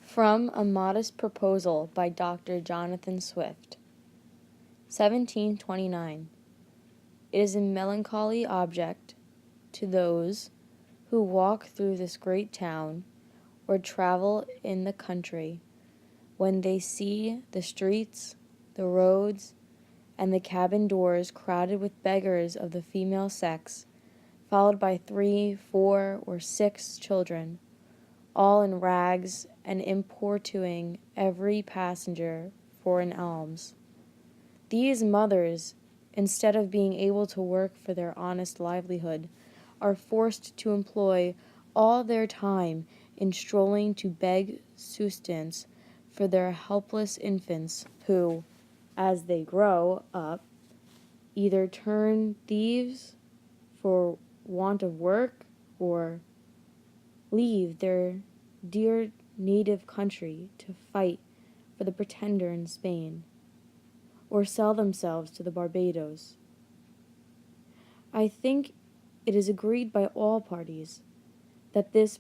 From a Modest Proposal by Dr. Jonathan Swift, 1729. It is a melancholy object to those who walk through this great town or travel in the country when they see the streets, the roads, and the cabin doors crowded with beggars of the female sex, followed by 3, 4, or 6 children, all in rags and importuning every passenger for an alms. These mothers, instead of being able to work for their honest livelihood, are forced to employ all their time in strolling to beg sustenance for their helpless infants, who, as they grow up, either turn thieves for want of work or leave their dear native country to fight for the Pretender in Spain, or sell themselves to the Barbados. I think it is agreed by all parties that this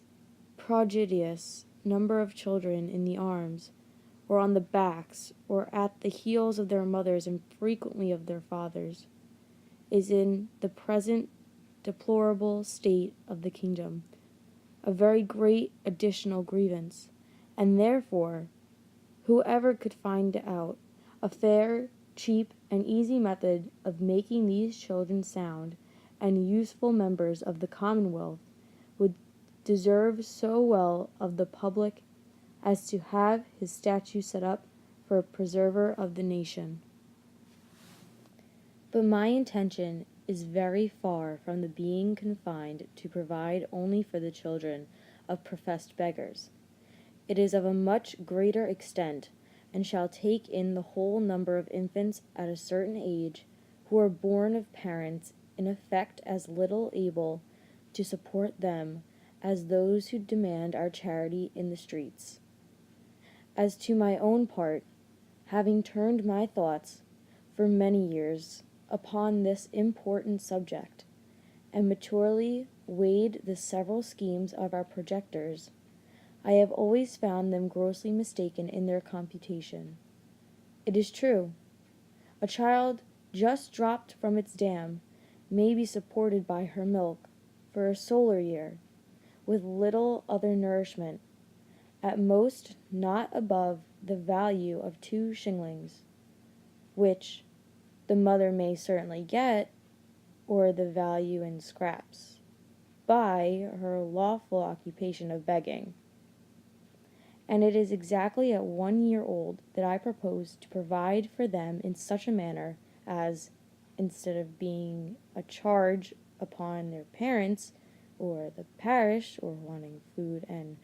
prodigious number of children in the arms, or on the backs, or at the heels of their mothers and frequently of their fathers, is in the present deplorable state of the kingdom a very great additional grievance, and therefore whoever could find out a fair, cheap, and easy method of making these children sound and useful members of the Commonwealth would deserve so well of the public as to have his statue set up for a preserver of the nation. But my intention is very far from the being confined to provide only for the children of professed beggars. It is of a much greater extent, and shall take in the whole number of infants at a certain age, who are born of parents in effect as little able to support them as those who demand our charity in the streets. As to my own part, having turned my thoughts for many years upon this important subject, and maturely weighed the several schemes of our projectors, I have always found them grossly mistaken in their computation. It is true, a child just dropped from its dam may be supported by her milk for a solar year, with little other nourishment, at most not above the value of 2 shillings, which the mother may certainly get, or the value in scraps, by her lawful occupation of begging. And it is exactly at 1 year old that I propose to provide for them in such a manner as, instead of being a charge upon their parents or the parish, or wanting food and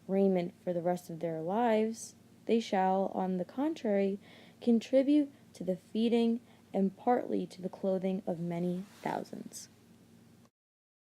raiment for the rest of their lives, they shall, on the contrary, contribute to the feeding and partly to the clothing of many thousands.